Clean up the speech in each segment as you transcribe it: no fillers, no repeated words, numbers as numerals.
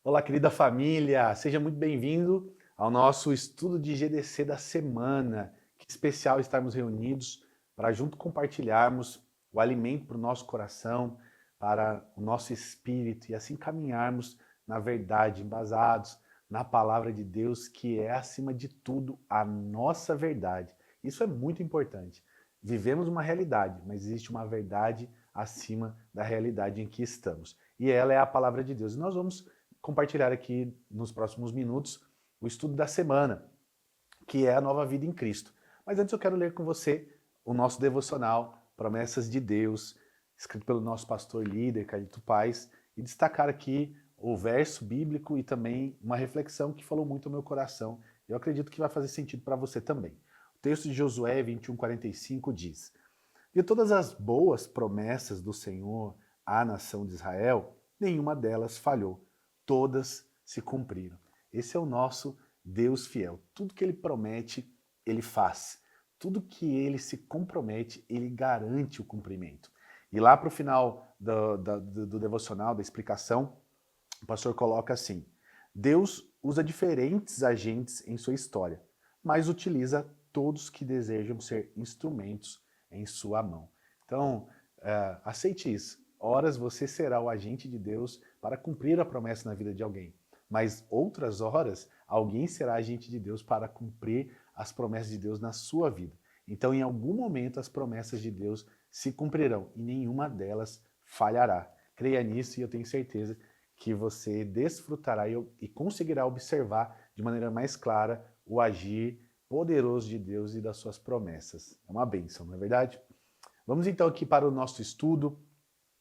Olá, querida família! Seja muito bem-vindo ao nosso estudo de GDC da semana. Que especial estarmos reunidos para junto compartilharmos o alimento para o nosso coração, para o nosso espírito e assim caminharmos na verdade, embasados na palavra de Deus, que é, acima de tudo, a nossa verdade. Isso é muito importante. Vivemos uma realidade, mas existe uma verdade acima da realidade em que estamos. E ela é a palavra de Deus. E nós vamos compartilhar aqui nos próximos minutos o estudo da semana, que é a nova vida em Cristo. Mas antes eu quero ler com você o nosso devocional Promessas de Deus, escrito pelo nosso pastor líder, Carlito Paes, e destacar aqui o verso bíblico e também uma reflexão que falou muito ao meu coração. Eu acredito que vai fazer sentido para você também. O texto de Josué 21:45 diz: De todas as boas promessas do Senhor à nação de Israel, nenhuma delas falhou. Todas se cumpriram. Esse é o nosso Deus fiel. Tudo que ele promete, ele faz. Tudo que ele se compromete, ele garante o cumprimento. E lá para o final do devocional, da explicação, o pastor coloca assim: Deus usa diferentes agentes em sua história, mas utiliza todos que desejam ser instrumentos em sua mão. Então, aceite isso. Horas você será o agente de Deus para cumprir a promessa na vida de alguém, mas outras horas alguém será agente de Deus para cumprir as promessas de Deus na sua vida. Então, em algum momento, as promessas de Deus se cumprirão e nenhuma delas falhará. Creia nisso e eu tenho certeza que você desfrutará e conseguirá observar de maneira mais clara o agir poderoso de Deus e das suas promessas. É uma bênção, não é verdade? Vamos então aqui para o nosso estudo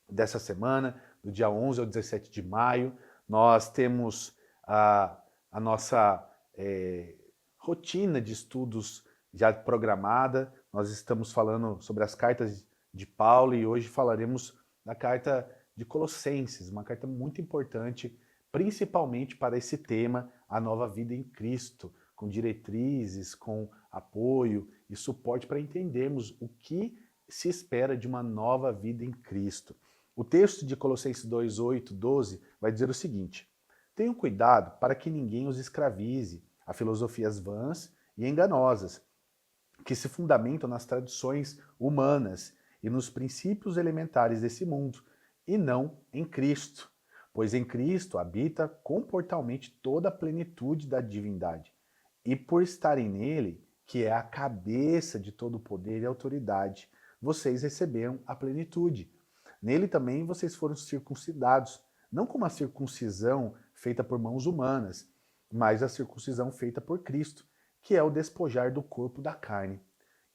dessa semana, do dia 11 ao 17 de maio. Nós temos a nossa rotina de estudos já programada. Nós estamos falando sobre as cartas de Paulo e hoje falaremos da carta de Colossenses, uma carta muito importante, principalmente para esse tema, a nova vida em Cristo, com diretrizes, com apoio e suporte para entendermos o que se espera de uma nova vida em Cristo. O texto de Colossenses 2, 8, 12 vai dizer o seguinte: Tenham cuidado para que ninguém os escravize a filosofias vãs e enganosas, que se fundamentam nas tradições humanas e nos princípios elementares desse mundo, e não em Cristo, pois em Cristo habita comportalmente toda a plenitude da divindade. E por estarem nele, que é a cabeça de todo poder e autoridade, vocês receberam a plenitude. Nele também vocês foram circuncidados, não com uma circuncisão feita por mãos humanas, mas a circuncisão feita por Cristo, que é o despojar do corpo da carne.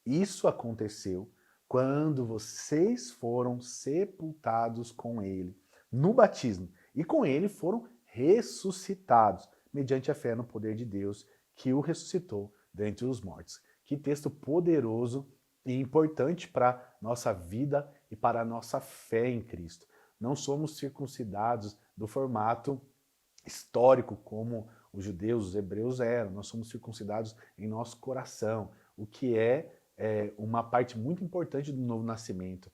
Isso aconteceu quando vocês foram sepultados com ele no batismo e com ele foram ressuscitados mediante a fé no poder de Deus que o ressuscitou dentre os mortos. Que texto poderoso e importante para nossa vida e para a nossa fé em Cristo. Não somos circuncidados do formato histórico como os judeus, os hebreus eram. Nós somos circuncidados em nosso coração, o que é uma parte muito importante do novo nascimento.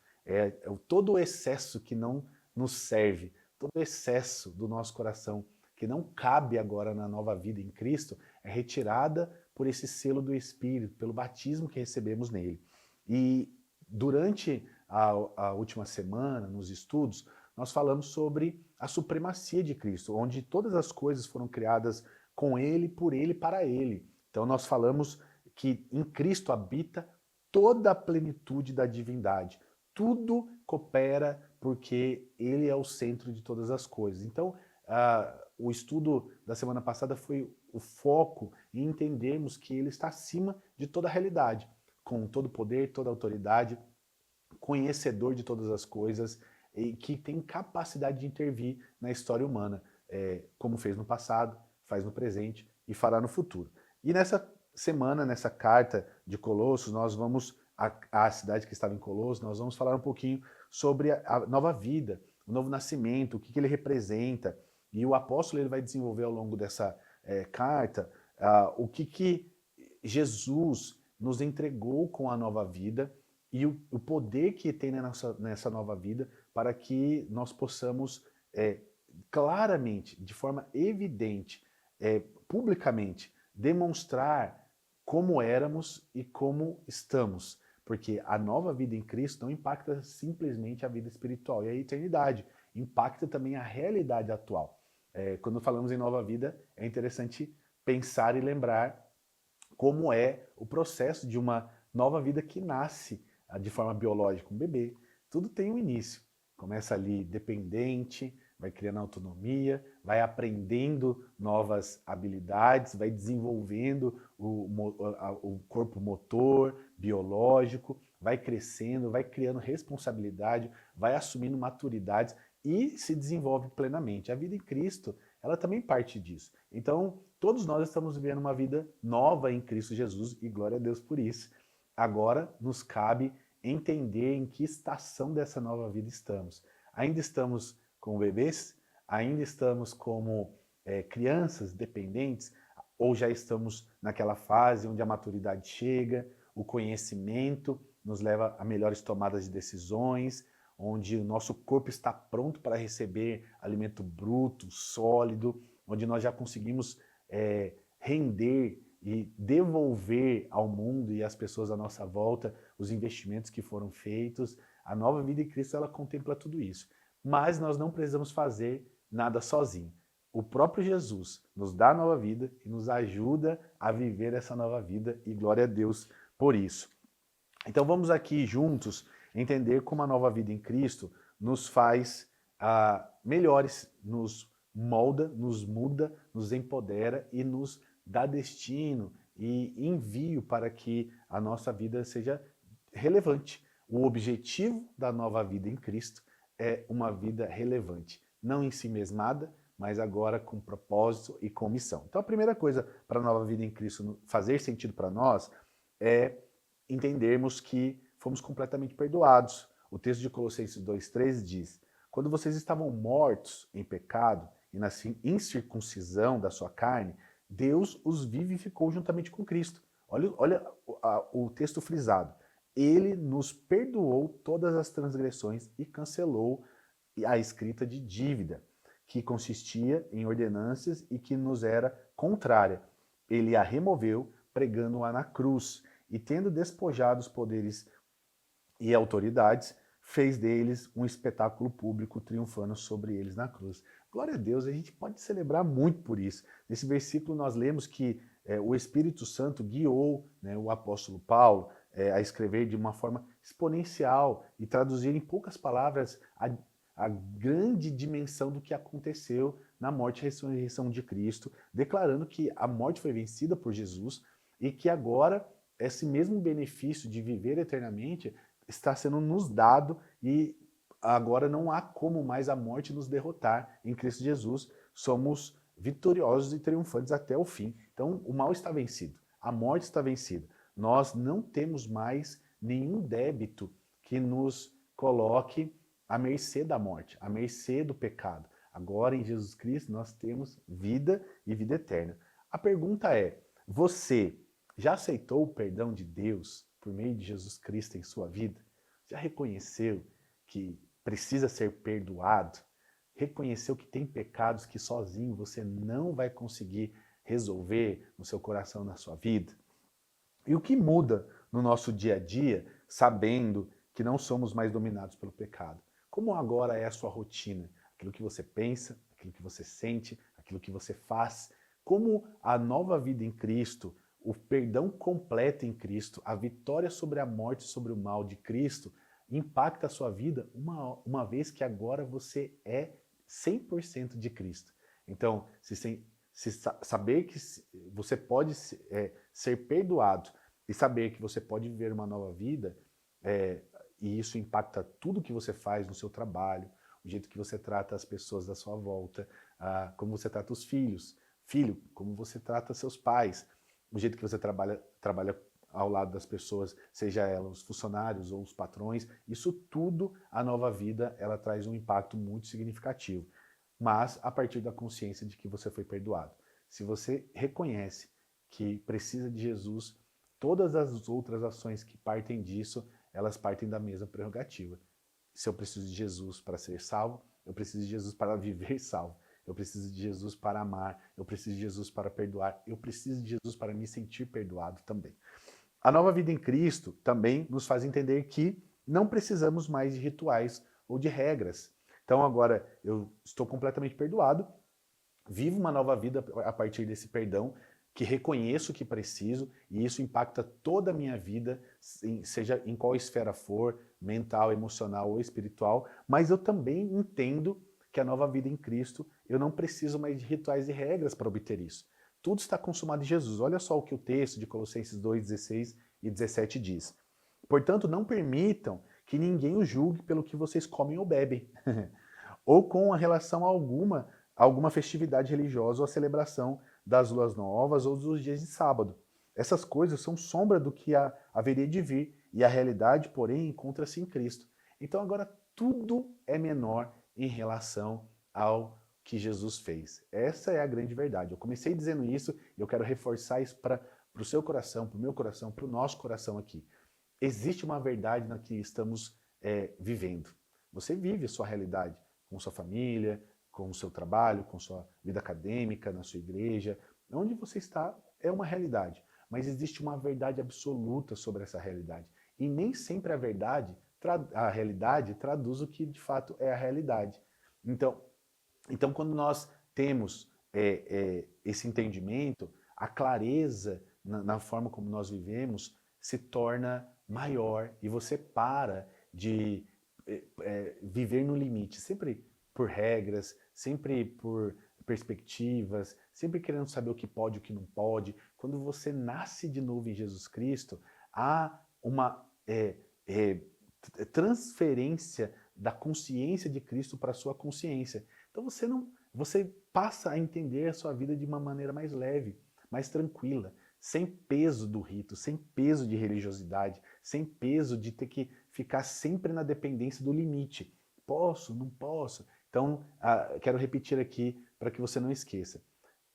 Todo o excesso que não nos serve, todo o excesso do nosso coração que não cabe agora na nova vida em Cristo, é retirada por esse selo do Espírito, pelo batismo que recebemos nele. E durante a última semana, nos estudos, nós falamos sobre a supremacia de Cristo, onde todas as coisas foram criadas com Ele, por Ele, para Ele. Então nós falamos que em Cristo habita toda a plenitude da divindade. Tudo coopera porque Ele é o centro de todas as coisas. Então, o estudo da semana passada foi o foco em entendermos que Ele está acima de toda a realidade, com todo poder, toda autoridade, conhecedor de todas as coisas e que tem capacidade de intervir na história humana, como fez no passado, faz no presente e fará no futuro. E nessa semana, nessa carta de Colossos, nós vamos, a cidade que estava em Colossos, nós vamos falar um pouquinho sobre a nova vida, o novo nascimento, o que ele representa. E o apóstolo ele vai desenvolver ao longo dessa carta o que Jesus nos entregou com a nova vida e o poder que tem nessa nova vida para que nós possamos claramente, de forma evidente, publicamente, demonstrar como éramos e como estamos. Porque a nova vida em Cristo não impacta simplesmente a vida espiritual e a eternidade, impacta também a realidade atual. Quando falamos em nova vida, é interessante pensar e lembrar como é o processo de uma nova vida que nasce de forma biológica, um bebê. Tudo tem um início. Começa ali dependente, vai criando autonomia, vai aprendendo novas habilidades, vai desenvolvendo o corpo motor, biológico, vai crescendo, vai criando responsabilidade, vai assumindo maturidades e se desenvolve plenamente. A vida em Cristo, ela também parte disso. Então, todos nós estamos vivendo uma vida nova em Cristo Jesus e glória a Deus por isso. Agora nos cabe entender em que estação dessa nova vida estamos. Ainda estamos como bebês? Ainda estamos como crianças dependentes? Ou já estamos naquela fase onde a maturidade chega, o conhecimento nos leva a melhores tomadas de decisões, onde o nosso corpo está pronto para receber alimento bruto, sólido, onde nós já conseguimos render e devolver ao mundo e às pessoas à nossa volta os investimentos que foram feitos. A nova vida em Cristo, ela contempla tudo isso. Mas nós não precisamos fazer nada sozinho. O próprio Jesus nos dá a nova vida e nos ajuda a viver essa nova vida, e glória a Deus por isso. Então vamos aqui juntos entender como a nova vida em Cristo nos faz melhores, nos molda, nos muda, nos empodera e nos dá destino e envio para que a nossa vida seja relevante. O objetivo da nova vida em Cristo é uma vida relevante, não em si mesmada, mas agora com propósito e com missão. Então a primeira coisa para a nova vida em Cristo fazer sentido para nós é entendermos que fomos completamente perdoados. O texto de Colossenses 2,13 diz: quando vocês estavam mortos em pecado e na incircuncisão da sua carne, Deus os vivificou juntamente com Cristo. Olha o texto frisado. Ele nos perdoou todas as transgressões e cancelou a escrita de dívida, que consistia em ordenanças e que nos era contrária. Ele a removeu, pregando-a na cruz, e tendo despojado os poderes e autoridades, fez deles um espetáculo público, triunfando sobre eles na cruz. Glória a Deus, a gente pode celebrar muito por isso. Nesse versículo nós lemos que o Espírito Santo guiou, né, o apóstolo Paulo a escrever de uma forma exponencial e traduzir em poucas palavras a grande dimensão do que aconteceu na morte e ressurreição de Cristo, declarando que a morte foi vencida por Jesus e que agora esse mesmo benefício de viver eternamente está sendo nos dado e agora não há como mais a morte nos derrotar. Em Cristo Jesus somos vitoriosos e triunfantes até o fim. Então o mal está vencido, a morte está vencida. Nós não temos mais nenhum débito que nos coloque à mercê da morte, à mercê do pecado. Agora em Jesus Cristo nós temos vida e vida eterna. A pergunta é: você já aceitou o perdão de Deus por meio de Jesus Cristo em sua vida? Já reconheceu que precisa ser perdoado? Reconheceu que tem pecados que sozinho você não vai conseguir resolver no seu coração, na sua vida? E o que muda no nosso dia a dia, sabendo que não somos mais dominados pelo pecado? Como agora é a sua rotina? Aquilo que você pensa, aquilo que você sente, aquilo que você faz? Como a nova vida em Cristo, o perdão completo em Cristo, a vitória sobre a morte e sobre o mal de Cristo impacta a sua vida uma vez que agora você é 100% de Cristo. Então, saber que você pode ser perdoado e saber que você pode viver uma nova vida, e isso impacta tudo que você faz no seu trabalho, o jeito que você trata as pessoas da sua volta, como você trata os filhos, como você trata seus pais, o jeito que você trabalha ao lado das pessoas, seja elas os funcionários ou os patrões, isso tudo, a nova vida, ela traz um impacto muito significativo. Mas a partir da consciência de que você foi perdoado. Se você reconhece que precisa de Jesus, todas as outras ações que partem disso, elas partem da mesma prerrogativa. Se eu preciso de Jesus para ser salvo, Eu preciso de Jesus para viver salvo. Eu preciso de Jesus para amar. Eu preciso de Jesus para perdoar. Eu preciso de Jesus para me sentir perdoado também. A nova vida em Cristo também nos faz entender que não precisamos mais de rituais ou de regras. Então agora eu estou completamente perdoado, vivo uma nova vida a partir desse perdão, que reconheço que preciso, e isso impacta toda a minha vida, seja em qual esfera for, mental, emocional ou espiritual, mas eu também entendo que a nova vida em Cristo, eu não preciso mais de rituais e regras para obter isso. Tudo está consumado em Jesus. Olha só o que o texto de Colossenses 2, 16 e 17 diz. Portanto, não permitam que ninguém o julgue pelo que vocês comem ou bebem, ou com a relação alguma festividade religiosa ou a celebração das luas novas ou dos dias de sábado. Essas coisas são sombra do que haveria de vir, e a realidade, porém, encontra-se em Cristo. Então agora tudo é menor em relação ao que Jesus fez. Essa é a grande verdade. Eu comecei dizendo isso e eu quero reforçar isso para o seu coração, para o meu coração, para o nosso coração aqui. Existe uma verdade na que estamos vivendo. Você vive a sua realidade com sua família, com o seu trabalho, com sua vida acadêmica, na sua igreja. Onde você está é uma realidade, mas existe uma verdade absoluta sobre essa realidade. E nem sempre a realidade traduz o que de fato é a realidade. Então quando nós temos esse entendimento, a clareza na forma como nós vivemos se torna maior e você para de viver no limite, sempre por regras, sempre por perspectivas, sempre querendo saber o que pode e o que não pode. Quando você nasce de novo em Jesus Cristo, há uma transferência da consciência de Cristo para a sua consciência. Então você passa a entender a sua vida de uma maneira mais leve, mais tranquila, sem peso do rito, sem peso de religiosidade, sem peso de ter que ficar sempre na dependência do limite. Posso, não posso? Então, quero repetir aqui para que você não esqueça.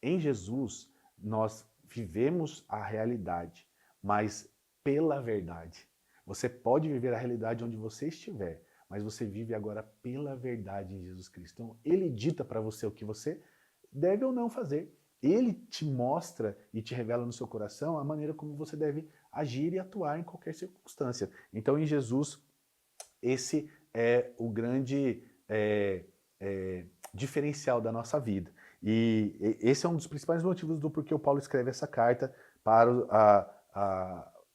Em Jesus, nós vivemos a realidade, mas pela verdade. Você pode viver a realidade onde você estiver, mas você vive agora pela verdade em Jesus Cristo. Então, Ele dita para você o que você deve ou não fazer. Ele te mostra e te revela no seu coração a maneira como você deve agir e atuar em qualquer circunstância. Então, em Jesus, esse é o grande diferencial da nossa vida. E esse é um dos principais motivos do porquê o Paulo escreve essa carta para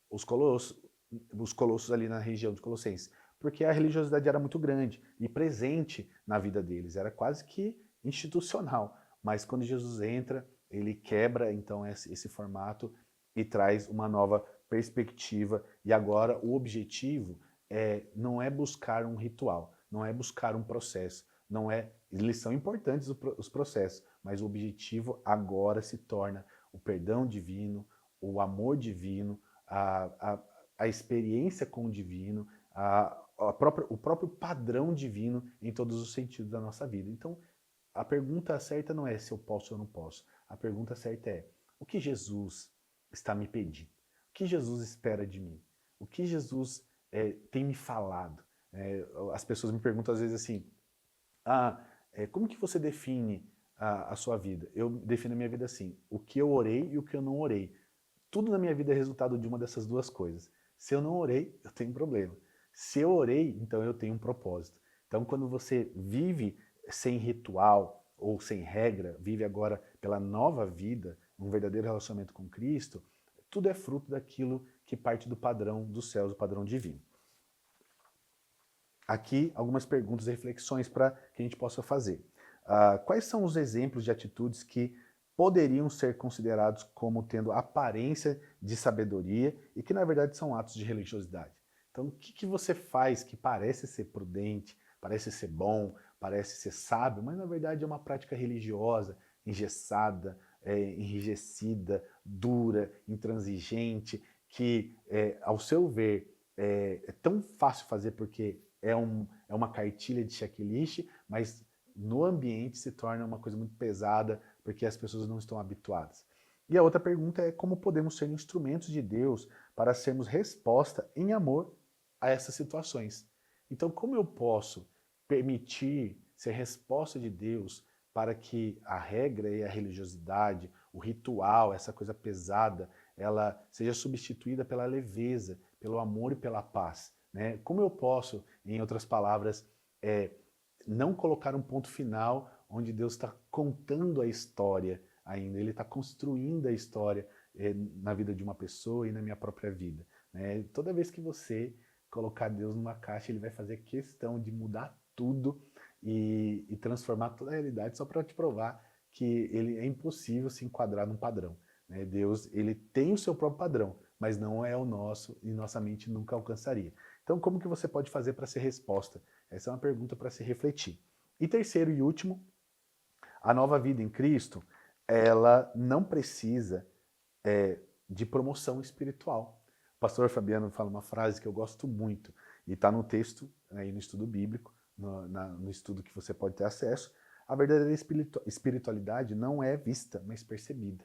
os colossos ali na região de Colossenses. Porque a religiosidade era muito grande e presente na vida deles, era quase que institucional. Mas quando Jesus entra, ele quebra então esse formato e traz uma nova perspectiva. E agora o objetivo não é buscar um ritual, não é buscar um processo, não é. Eles são importantes os processos, mas o objetivo agora se torna o perdão divino, o amor divino, a experiência com o divino, o próprio padrão divino em todos os sentidos da nossa vida. Então, a pergunta certa não é se eu posso ou não posso. A pergunta certa é: o que Jesus está me pedindo? O que Jesus espera de mim? O que Jesus tem me falado? As pessoas me perguntam às vezes assim: como que você define a sua vida? Eu defino a minha vida assim: o que eu orei e o que eu não orei. Tudo na minha vida é resultado de uma dessas duas coisas. Se eu não orei, eu tenho um problema. Se eu orei, então eu tenho um propósito. Então, quando você vive sem ritual ou sem regra, vive agora pela nova vida, um verdadeiro relacionamento com Cristo, tudo é fruto daquilo que parte do padrão dos céus, o padrão divino. Aqui algumas perguntas e reflexões para que a gente possa fazer. Quais são os exemplos de atitudes que poderiam ser considerados como tendo aparência de sabedoria e que na verdade são atos de religiosidade? Então, o que você faz que parece ser prudente, parece ser bom, parece ser sábio, mas na verdade é uma prática religiosa, engessada, enrijecida, dura, intransigente, que, ao seu ver, é tão fácil fazer porque é uma cartilha de checklist, mas no ambiente se torna uma coisa muito pesada porque as pessoas não estão habituadas. E a outra pergunta é como podemos ser instrumentos de Deus para sermos resposta em amor a essas situações. Então, como eu posso permitir ser resposta de Deus para que a regra e a religiosidade, o ritual, essa coisa pesada, ela seja substituída pela leveza, pelo amor e pela paz, né? Como eu posso, em outras palavras, não colocar um ponto final onde Deus está contando a história ainda, Ele está construindo a história na vida de uma pessoa e na minha própria vida, né? Toda vez que você colocar Deus numa caixa, Ele vai fazer questão de mudar tudo e transformar toda a realidade só para te provar que ele é impossível se enquadrar num padrão, né? Deus, ele tem o seu próprio padrão, mas não é o nosso e nossa mente nunca alcançaria. Então, como que você pode fazer para ser resposta? Essa é uma pergunta para se refletir. E terceiro e último, a nova vida em Cristo, ela não precisa de promoção espiritual. O pastor Fabiano fala uma frase que eu gosto muito, e está no texto, aí no estudo bíblico, no estudo que você pode ter acesso. A verdadeira espiritualidade não é vista, mas percebida.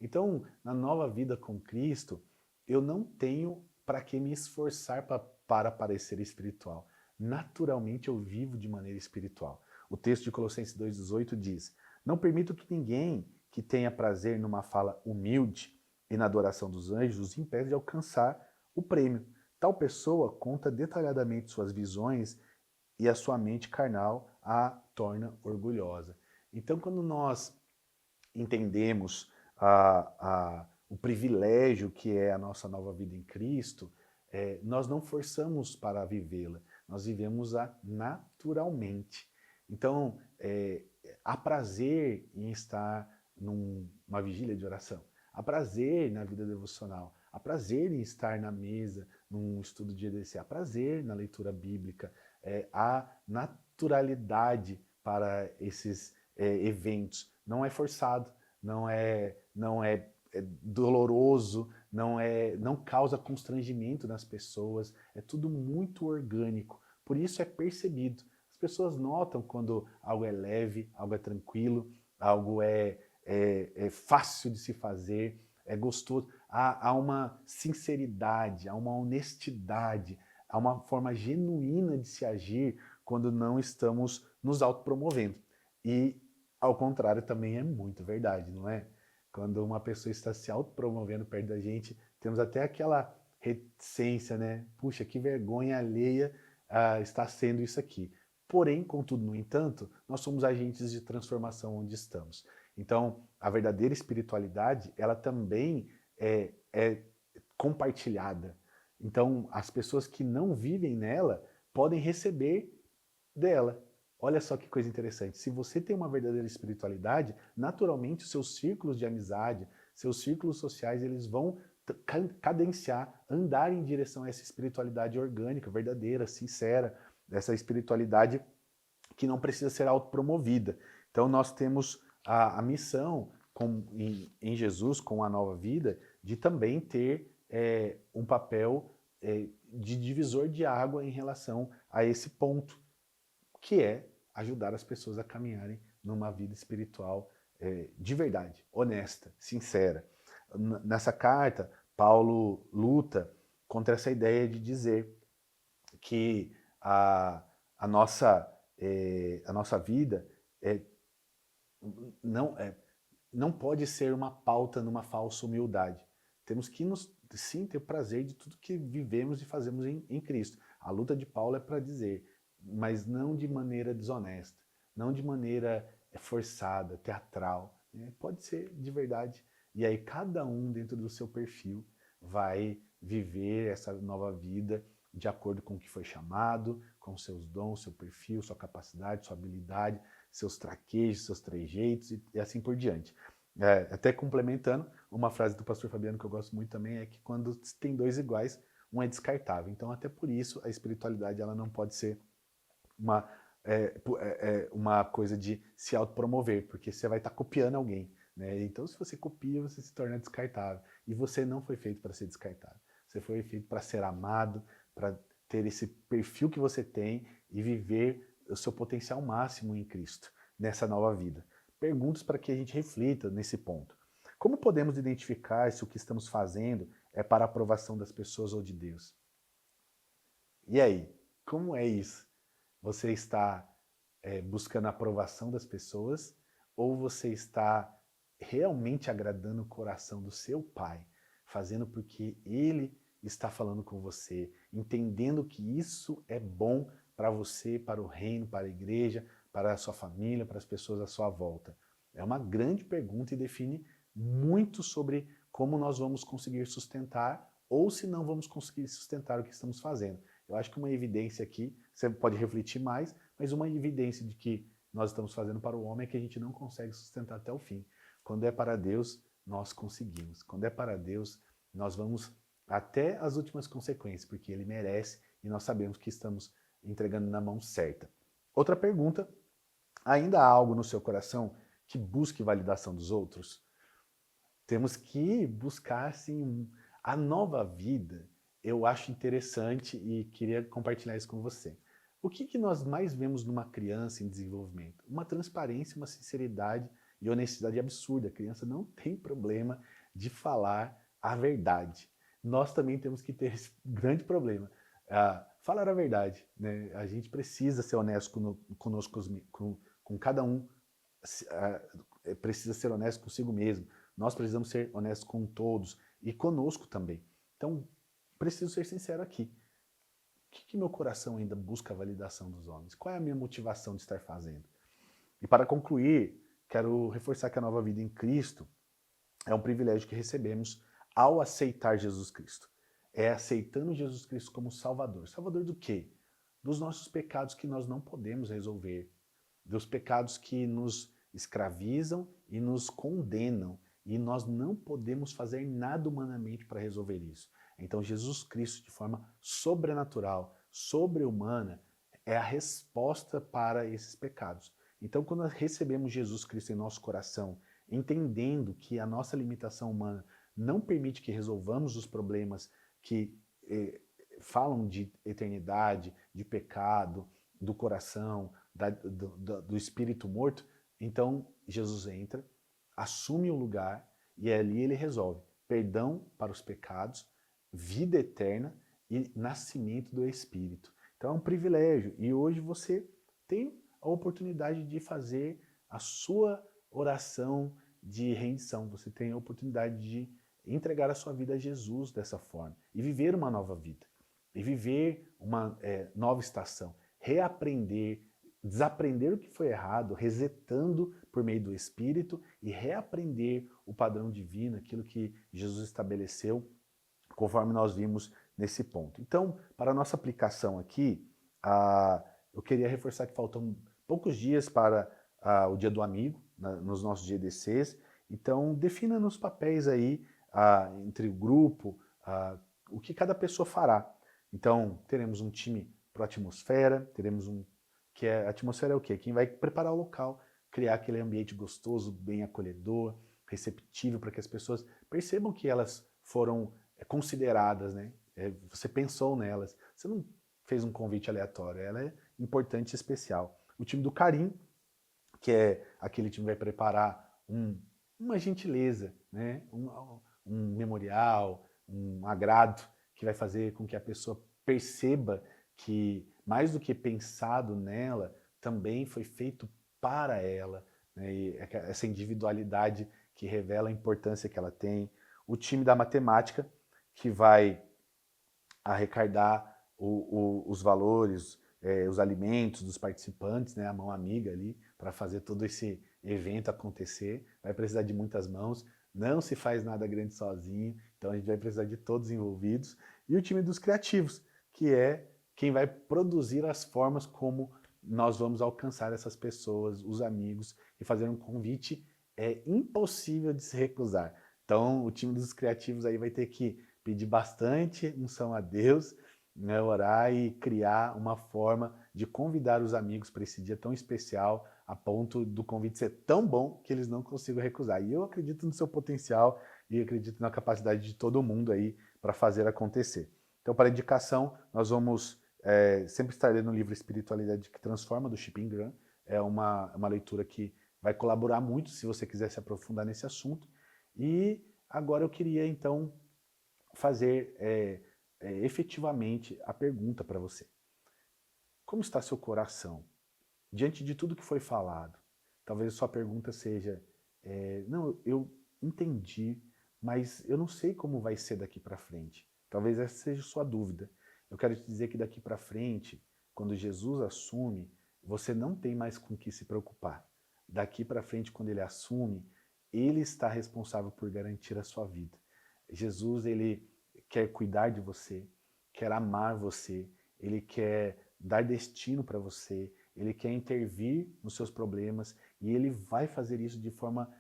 Então, na nova vida com Cristo, eu não tenho para que me esforçar para parecer espiritual. Naturalmente eu vivo de maneira espiritual. O texto de Colossenses 2,18 diz: não permito que ninguém que tenha prazer numa fala humilde e na adoração dos anjos os impeça de alcançar o prêmio. Tal pessoa conta detalhadamente suas visões e a sua mente carnal a torna orgulhosa. Então, quando nós entendemos o privilégio que é a nossa nova vida em Cristo, nós não forçamos para vivê-la, nós vivemos-a naturalmente. Então, há prazer em estar numa vigília de oração, há prazer na vida devocional, há prazer em estar na mesa, num estudo de EDC, há prazer na leitura bíblica, há naturalidade para esses eventos. Não é forçado, não é doloroso, não causa constrangimento nas pessoas, é tudo muito orgânico. Por isso é percebido. As pessoas notam quando algo é leve, algo é tranquilo, algo é fácil de se fazer, é gostoso. Há uma sinceridade, há uma honestidade, há uma forma genuína de se agir quando não estamos nos autopromovendo. E, ao contrário, também é muito verdade, não é? Quando uma pessoa está se autopromovendo perto da gente, temos até aquela reticência, né? Puxa, que vergonha alheia está sendo isso aqui. Porém, contudo, no entanto, nós somos agentes de transformação onde estamos. Então, a verdadeira espiritualidade, ela também é compartilhada. Então, as pessoas que não vivem nela podem receber dela. Olha só que coisa interessante. Se você tem uma verdadeira espiritualidade, naturalmente os seus círculos de amizade, seus círculos sociais, eles vão cadenciar, andar em direção a essa espiritualidade orgânica, verdadeira, sincera, essa espiritualidade que não precisa ser autopromovida. Então nós temos a missão em Jesus, com a nova vida, de também ter um papel de divisor de água em relação a esse ponto, que é ajudar as pessoas a caminharem numa vida espiritual de verdade, honesta, sincera. Nessa carta, Paulo luta contra essa ideia de dizer que a nossa vida não pode ser uma pauta numa falsa humildade. Temos que sim ter prazer de tudo que vivemos e fazemos em Cristo. A luta de Paulo é para dizer, mas não de maneira desonesta, não de maneira forçada, teatral. Né? Pode ser de verdade. E aí cada um dentro do seu perfil vai viver essa nova vida de acordo com o que foi chamado, com seus dons, seu perfil, sua capacidade, sua habilidade, seus traquejos, seus trejeitos e assim por diante. Até complementando, uma frase do pastor Fabiano que eu gosto muito também é que quando tem dois iguais, um é descartável. Então até por isso a espiritualidade ela não pode ser uma coisa de se autopromover, porque você vai estar copiando alguém. Né? Então se você copia, você se torna descartável. E você não foi feito para ser descartável. Você foi feito para ser amado, para ter esse perfil que você tem e viver o seu potencial máximo em Cristo, nessa nova vida. Perguntas para que a gente reflita nesse ponto. Como podemos identificar se o que estamos fazendo é para a aprovação das pessoas ou de Deus? E aí, como é isso? Você está buscando a aprovação das pessoas, ou você está realmente agradando o coração do seu pai, fazendo porque ele está falando com você, entendendo que isso é bom para você, para o reino, para a igreja, para a sua família, para as pessoas à sua volta? É uma grande pergunta e define muito sobre como nós vamos conseguir sustentar ou se não vamos conseguir sustentar o que estamos fazendo. Eu acho que uma evidência aqui, você pode refletir mais, mas uma evidência de que nós estamos fazendo para o homem é que a gente não consegue sustentar até o fim. Quando é para Deus, nós conseguimos. Quando é para Deus, nós vamos até as últimas consequências, porque Ele merece e nós sabemos que estamos entregando na mão certa. Outra pergunta, ainda há algo no seu coração que busque validação dos outros? Temos que buscar, assim, a nova vida. Eu acho interessante e queria compartilhar isso com você. O que nós mais vemos numa criança em desenvolvimento? Uma transparência, uma sinceridade e honestidade absurda. A criança não tem problema de falar a verdade. Nós também temos que ter esse grande problema. Falar a verdade, né? A gente precisa ser honesto conosco, com cada um, precisa ser honesto consigo mesmo. Nós precisamos ser honestos com todos e conosco também. Então, preciso ser sincero aqui. O que meu coração ainda busca a validação dos homens? Qual é a minha motivação de estar fazendo? E para concluir, quero reforçar que a nova vida em Cristo é um privilégio que recebemos ao aceitar Jesus Cristo. É aceitando Jesus Cristo como Salvador. Salvador do quê? Dos nossos pecados que nós não podemos resolver. Dos pecados que nos escravizam e nos condenam. E nós não podemos fazer nada humanamente para resolver isso. Então Jesus Cristo, de forma sobrenatural, sobre-humana, é a resposta para esses pecados. Então quando nós recebemos Jesus Cristo em nosso coração, entendendo que a nossa limitação humana não permite que resolvamos os problemas que falam de eternidade, de pecado, do coração, do espírito morto, então Jesus entra, assume o lugar e ali ele resolve perdão para os pecados, vida eterna e nascimento do Espírito. Então é um privilégio e hoje você tem a oportunidade de fazer a sua oração de rendição, você tem a oportunidade de entregar a sua vida a Jesus dessa forma e viver uma nova vida, e viver uma nova estação, reaprender, desaprender o que foi errado, resetando por meio do Espírito e reaprender o padrão divino, aquilo que Jesus estabeleceu, conforme nós vimos nesse ponto. Então, para a nossa aplicação aqui, eu queria reforçar que faltam poucos dias para o Dia do Amigo, nos nossos GDCs, então defina nos papéis aí, entre o grupo, o que cada pessoa fará. Então, teremos um time para a atmosfera, teremos a atmosfera é o quê? Quem vai preparar o local, criar aquele ambiente gostoso, bem acolhedor, receptível, para que as pessoas percebam que elas foram consideradas, né? Você pensou nelas, você não fez um convite aleatório, ela é importante e especial. O time do Carim, que é aquele time que vai preparar uma gentileza, né? Um memorial, um agrado, que vai fazer com que a pessoa perceba que, mais do que pensado nela, também foi feito para ela, né? E essa individualidade que revela a importância que ela tem. O time da matemática, que vai arrecadar os valores, os alimentos dos participantes, né? A mão amiga ali, para fazer todo esse evento acontecer. Vai precisar de muitas mãos, não se faz nada grande sozinho, então a gente vai precisar de todos envolvidos. E o time dos criativos, que é quem vai produzir as formas como nós vamos alcançar essas pessoas, os amigos, e fazer um convite impossível de se recusar. Então o time dos criativos aí vai ter que pedir bastante unção a Deus, né, orar e criar uma forma de convidar os amigos para esse dia tão especial, a ponto do convite ser tão bom que eles não consigam recusar. E eu acredito no seu potencial e acredito na capacidade de todo mundo aí para fazer acontecer. Então, para a indicação, nós vamos sempre estar lendo o livro Espiritualidade que Transforma, do Chip Ingram. É uma leitura que vai colaborar muito se você quiser se aprofundar nesse assunto. E agora eu queria, então, fazer efetivamente a pergunta para você. Como está seu coração? diante de tudo que foi falado, talvez a sua pergunta seja, não, eu entendi, mas eu não sei como vai ser daqui para frente. Talvez essa seja a sua dúvida. Eu quero te dizer que daqui para frente, quando Jesus assume, você não tem mais com o que se preocupar. Daqui para frente, quando ele assume, ele está responsável por garantir a sua vida. Jesus, ele quer cuidar de você, quer amar você, ele quer dar destino para você, ele quer intervir nos seus problemas e ele vai fazer isso de forma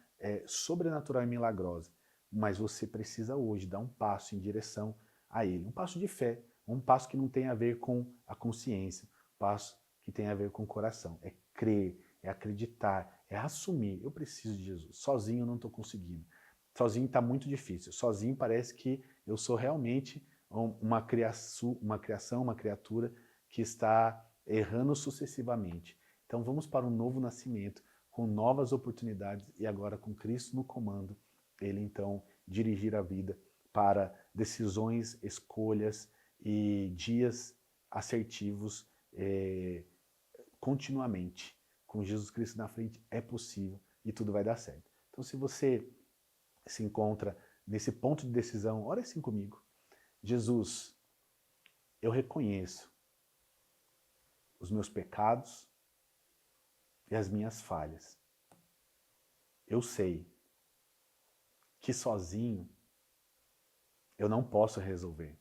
sobrenatural e milagrosa. Mas você precisa hoje dar um passo em direção a ele. Um passo de fé, um passo que não tem a ver com a consciência, um passo que tem a ver com o coração. É crer, é acreditar, é assumir. Eu preciso de Jesus. Sozinho eu não estou conseguindo. Sozinho está muito difícil. Sozinho parece que eu sou realmente uma criação, uma criatura que está errando sucessivamente. Então vamos para um novo nascimento, com novas oportunidades e agora com Cristo no comando, ele então dirigir a vida para decisões, escolhas e dias assertivos continuamente. Com Jesus Cristo na frente é possível e tudo vai dar certo. Então se você se encontra nesse ponto de decisão, ore assim comigo. Jesus, eu reconheço os meus pecados e as minhas falhas. Eu sei que sozinho eu não posso resolver.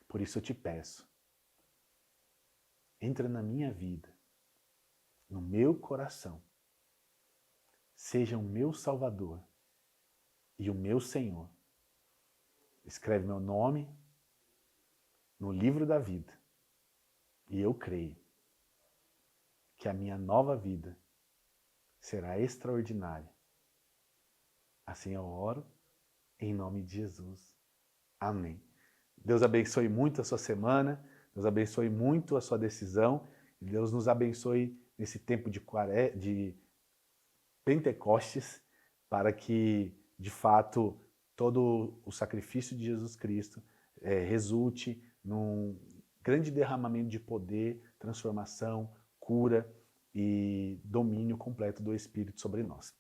Por isso eu te peço, entra na minha vida, no meu coração, seja o meu Salvador e o meu Senhor. Escreve meu nome no livro da vida e eu creio que a minha nova vida será extraordinária. Assim eu oro em nome de Jesus. Amém. Deus abençoe muito a sua semana, Deus abençoe muito a sua decisão, e Deus nos abençoe nesse tempo de Pentecostes, para que, de fato, todo o sacrifício de Jesus Cristo resulte num grande derramamento de poder, transformação, cura e domínio completo do Espírito sobre nós.